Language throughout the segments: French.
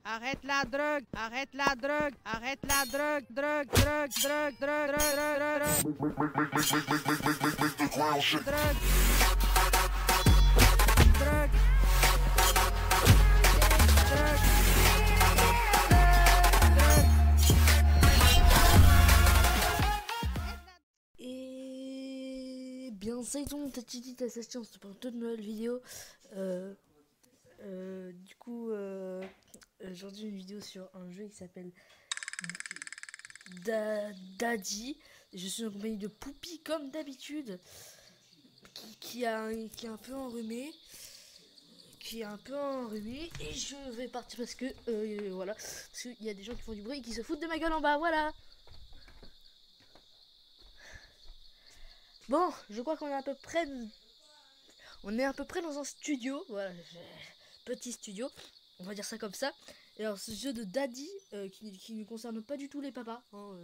arrête la drogue, arrête la drogue, arrête la drogue, drogue, drogue, drogue, drogue, drogue, drogue, drogue, drogue. Et bien salut tout le monde, Tati Assassin, c'est pour toute nouvelle vidéo. Aujourd'hui une vidéo sur un jeu qui s'appelle Daddy. Je suis en compagnie de Poupy comme d'habitude, qui est un peu enrhumé. Et je vais partir parce que voilà, parce qu'il y a des gens qui font du bruit et qui se foutent de ma gueule en bas, voilà. Bon, je crois qu'on est à peu près dans un studio, voilà, petit studio, on va dire ça comme ça. Et alors ce jeu de Daddy qui ne concerne pas du tout les papas, hein,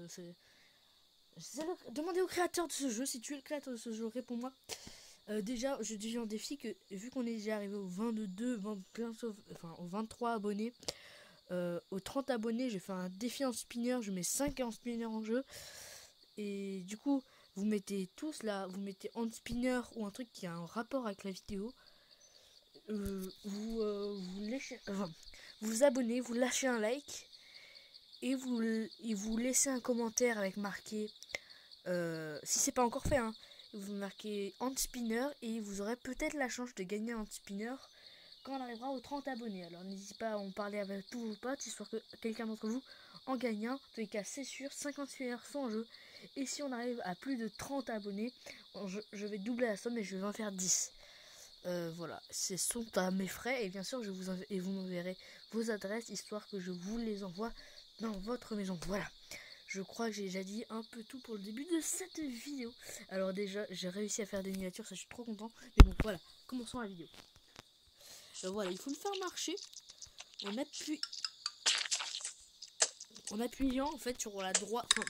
demandez au créateur de ce jeu. Si tu es le créateur de ce jeu, réponds-moi. Déjà, je dis en défi que vu qu'on est déjà arrivé au au 23 abonnés, aux 30 abonnés, j'ai fait un défi en spinner, je mets 5 en spinner en jeu. Et du coup, vous mettez tous là, vous mettez hand spinner ou un truc qui a un rapport avec la vidéo. Vous vous abonnez, vous lâchez un like et vous laissez un commentaire avec marqué, si c'est pas encore fait, hein, vous marquez hand spinner et vous aurez peut-être la chance de gagner un hand spinner quand on arrivera aux 30 abonnés. Alors n'hésitez pas à en parler avec tous vos potes, histoire que quelqu'un d'entre vous en gagne un. En tous les cas, c'est sûr, 50 spinners sont en jeu. Et si on arrive à plus de 30 abonnés, je vais doubler la somme et je vais en faire 10. Voilà, ce sont à mes frais. Et bien sûr, vous m'enverrez vos adresses, histoire que je vous les envoie dans votre maison. Voilà, je crois que j'ai déjà dit un peu tout pour le début de cette vidéo. Alors déjà, j'ai réussi à faire des miniatures, ça je suis trop content. Mais bon, voilà, commençons la vidéo. Voilà, il faut le faire marcher en appuyant en fait sur la droite. Enfin,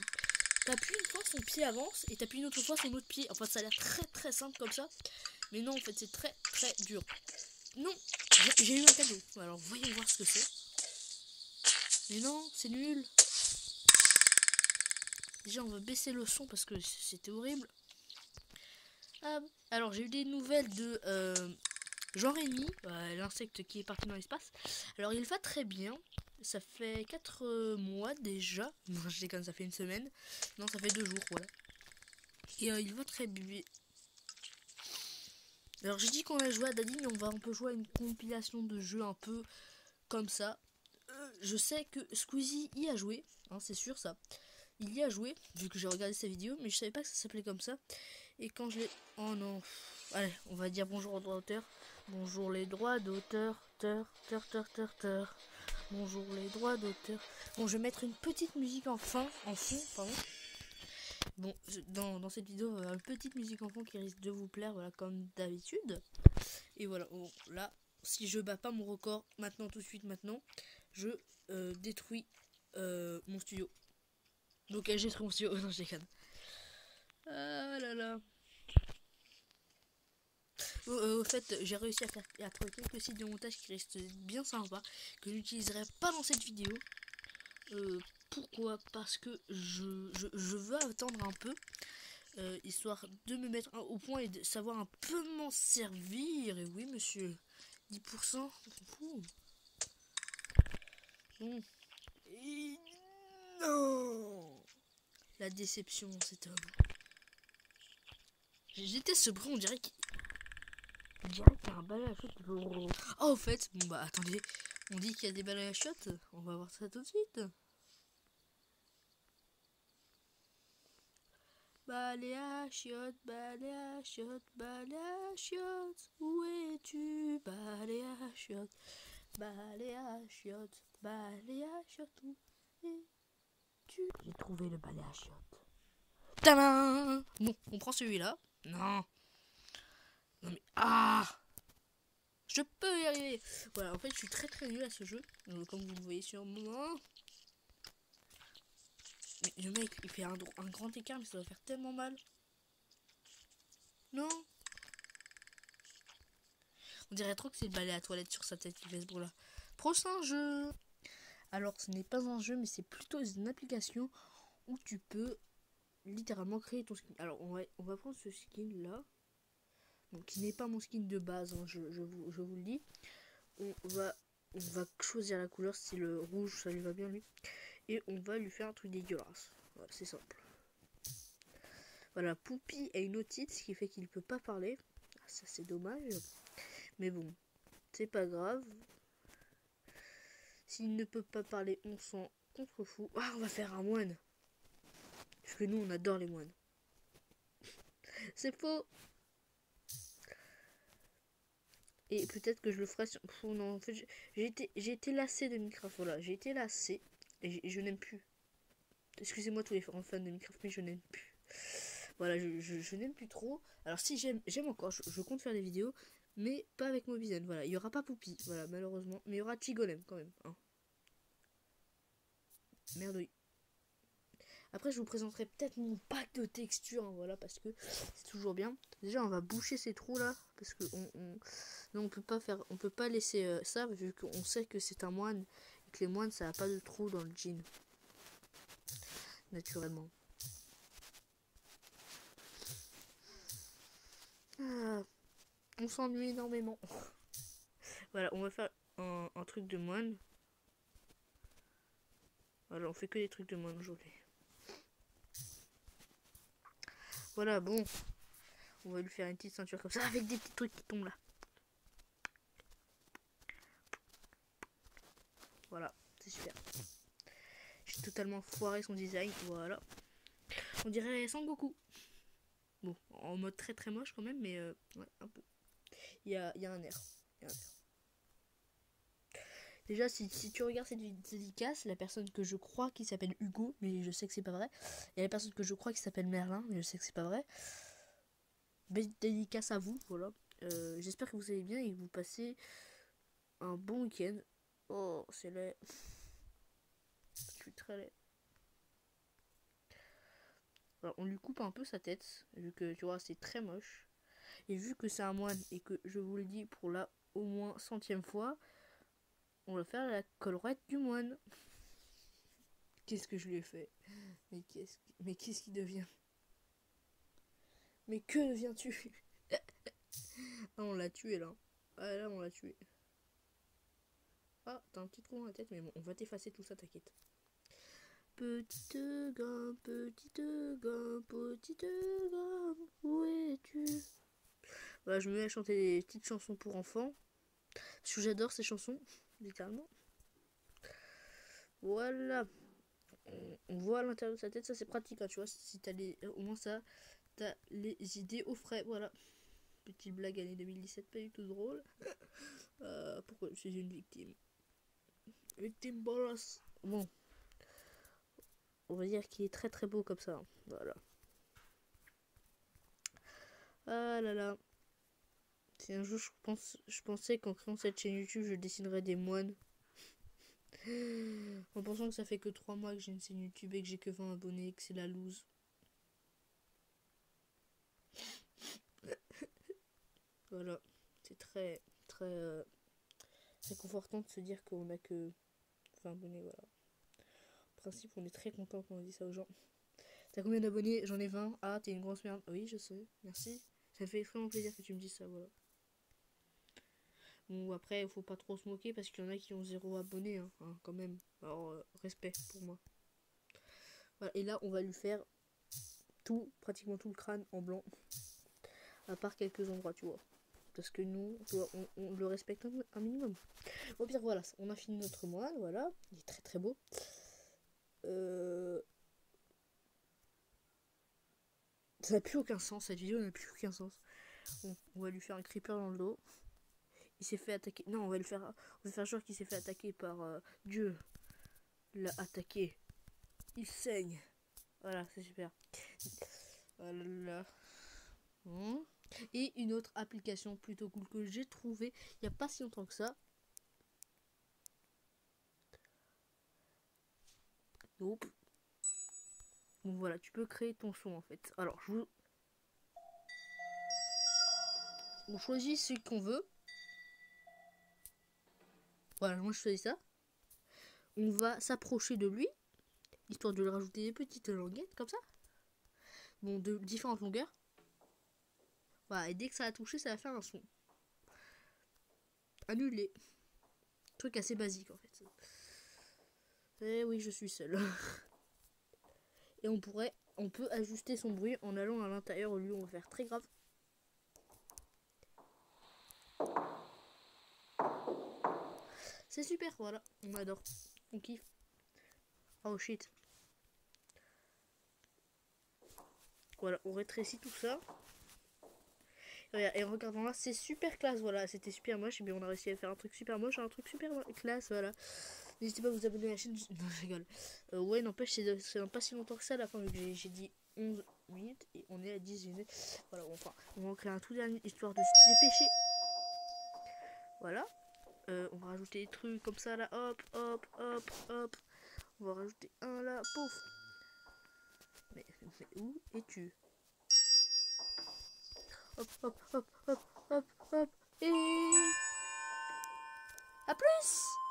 t'appuies une fois, son pied avance, et t'appuies une autre fois, son autre pied. Enfin, ça a l'air très très simple comme ça, mais non, en fait c'est très très dur. Non, j'ai eu un cadeau, alors voyons voir ce que c'est. Mais non, c'est nul. Déjà on va baisser le son parce que c'était horrible. Alors j'ai eu des nouvelles de Jean-Rémy, l'insecte qui est parti dans l'espace. Alors il va très bien. Ça fait 4 mois déjà. Non, je déconne, ça fait une semaine. Non, ça fait 2 jours, voilà. Et il va très bien. Alors j'ai dit qu'on a joué à Daddy, mais on peut jouer à une compilation de jeux un peu comme ça. Je sais que Squeezie y a joué, hein, c'est sûr ça. Il y a joué, vu que j'ai regardé sa vidéo, mais je savais pas que ça s'appelait comme ça. Et quand je l'ai... Oh non. Allez, on va dire bonjour aux droits d'auteur. Bonjour les droits d'auteur. Bonjour les droits d'auteur. Bon, je vais mettre une petite musique en fond, pardon. Bon, dans cette vidéo, une petite musique en fond qui risque de vous plaire, voilà, comme d'habitude. Et voilà, bon, là, si je bats pas mon record, maintenant, tout de suite, maintenant, je détruis mon studio. Donc, j'ai détruit mon studio, non, je déconne. Ah là là. Au fait, j'ai réussi à trouver quelques sites de montage qui restent bien sympas, que je n'utiliserai pas dans cette vidéo. Pourquoi? Parce que je veux attendre un peu, histoire de me mettre au point et de savoir un peu m'en servir. Et oui, monsieur, 10%. Bon. Et non, la déception, cet homme. J'étais ce bruit, on dirait qu'il y a un balai à chiottes. Oh, au fait, bon bah attendez, on dit qu'il y a des balais à chiottes. On va voir ça tout de suite. Balai à chiottes, balai à chiottes, balai à chiottes. Où es-tu, balai à chiottes, balai à chiottes, balai à chiottes. Où es-tu? J'ai trouvé le balai à chiottes. Tadam! Bon, on prend celui-là. Non. Non mais je peux y arriver. Voilà, en fait je suis très très nul à ce jeu, comme vous le voyez sur moi. Mais le mec il fait un grand écart, mais ça va faire tellement mal. Non. On dirait trop que c'est le balai à toilette sur sa tête qui fait ce bruit là. Prochain jeu. Alors ce n'est pas un jeu, mais c'est plutôt une application où tu peux littéralement créer ton skin. Alors on va prendre ce skin là, donc qui n'est pas mon skin de base, hein, je vous le dis. On va choisir la couleur, si le rouge ça lui va bien lui, et on va lui faire un truc dégueulasse. Voilà, c'est simple. Voilà, Poupy a une otite, ce qui fait qu'il ne peut pas parler. Ah, ça c'est dommage, mais bon, c'est pas grave. S'il ne peut pas parler, on s'en contrefout. Ah, on va faire un moine. Parce que nous, on adore les moines. C'est faux. Et peut-être que je le ferai sur... Oh non, en fait, j'ai été lassé de Minecraft. Voilà, j'ai été lassé. Et je n'aime plus. Excusez-moi tous les fans de Minecraft, mais je n'aime plus. Voilà, je n'aime plus trop. Alors si j'aime encore, je compte faire des vidéos, mais pas avec Mobizen. Voilà, il n'y aura pas Poupy, voilà, malheureusement. Mais il y aura Chigolem quand même. Hein. Merde, oui. Après, je vous présenterai peut-être mon pack de textures, hein, voilà, parce que c'est toujours bien. Déjà, on va boucher ces trous là, parce que non, on peut pas laisser ça, vu qu'on sait que c'est un moine et que les moines, ça a pas de trou dans le jean, naturellement. Ah, on s'ennuie énormément. Voilà, on va faire un truc de moine. Voilà, on fait que des trucs de moine aujourd'hui. Voilà, bon. On va lui faire une petite ceinture comme ça, avec des petits trucs qui tombent là. Voilà, c'est super. J'ai totalement foiré son design, voilà. On dirait Sangoku. Bon, en mode très très moche quand même, mais ouais, un peu. Il y a un air. Déjà, si tu regardes cette dédicace, la personne que je crois qui s'appelle Hugo, mais je sais que c'est pas vrai. Il y a la personne que je crois qui s'appelle Merlin, mais je sais que c'est pas vrai. Dédicace à vous, voilà. J'espère que vous allez bien et que vous passez un bon week-end. Oh, c'est laid. Je suis très laid. Alors, on lui coupe un peu sa tête, vu que tu vois, c'est très moche. Et vu que c'est un moine et que je vous le dis pour la au moins 100e fois, on va faire la collerette du moine. Qu'est-ce que je lui ai fait? Mais qu'est-ce qu'il devient? Mais que deviens-tu? Ah, on l'a tué là. Ah là, on l'a tué. Ah, t'as un petit trou dans la tête, mais bon, on va t'effacer tout ça, t'inquiète. Petite gamme, où es-tu? Voilà, je me mets à chanter des petites chansons pour enfants. Parce que j'adore ces chansons, littéralement. Voilà. On voit à l'intérieur de sa tête, ça c'est pratique, hein, tu vois. Si t'as au moins ça, t'as les idées au frais, voilà. Petite blague année 2017, pas du tout drôle. Pourquoi je suis une victime? Victime boss. Bon. On va dire qu'il est très très beau comme ça. Hein. Voilà. Ah là là. Si un jour je pensais qu'en créant cette chaîne YouTube, je dessinerais des moines. En pensant que ça fait que 3 mois que j'ai une chaîne YouTube et que j'ai que 20 abonnés et que c'est la loose. Voilà. C'est très très très confortant de se dire qu'on a que 20 abonnés, voilà. En principe, on est très content quand on dit ça aux gens. T'as combien d'abonnés? J'en ai 20. Ah, t'es une grosse merde. Oui, je sais. Merci. Ça fait vraiment plaisir que tu me dises ça, voilà. Bon, après, il faut pas trop se moquer parce qu'il y en a qui ont 0 abonnés, hein, quand même. Alors, respect pour moi. Voilà, et là, on va lui faire pratiquement tout le crâne en blanc. À part quelques endroits, tu vois. Parce que nous, tu vois, on le respecte un minimum. Au pire, voilà, on a fini notre moine, voilà. Il est très très beau. Ça n'a plus aucun sens, cette vidéo n'a plus aucun sens. On va lui faire un creeper dans le dos. Il s'est fait attaquer. Non, on va faire genre qu'il s'est fait attaquer par Dieu. L'a attaqué. Il saigne. Voilà, c'est super. Voilà. Et une autre application plutôt cool que j'ai trouvé il n'y a pas si longtemps que ça. Nope. Donc voilà, tu peux créer ton son en fait. Alors, on choisit ce qu'on veut. Voilà, moi je choisis ça. on va s'approcher de lui, histoire de lui rajouter des petites languettes comme ça. Bon, de différentes longueurs. Voilà, et dès que ça a touché, ça va faire un son. Annulé. Truc assez basique en fait. Eh oui, je suis seul. Et on peut ajuster son bruit en allant à l'intérieur. Au lieu, on va faire très grave. C'est super, voilà. On adore. On kiffe. Oh shit. Voilà, on rétrécit tout ça. Et regardons là, c'est super classe, voilà. C'était super moche, mais on a réussi à faire un truc super moche, un truc super classe, voilà. N'hésitez pas à vous abonner à la chaîne. Non, je rigole. Ouais, n'empêche, c'est dans pas si longtemps que ça, à la fin, vu que j'ai dit 11 minutes, et on est à 10 minutes. Voilà, enfin, on va créer un tout dernier, histoire de se dépêcher. Voilà. On va rajouter des trucs comme ça, là, hop, hop, hop, hop. On va rajouter un là, pouf. Mais où es-tu? Hop, hop, hop, hop, hop, hop. Et... à plus!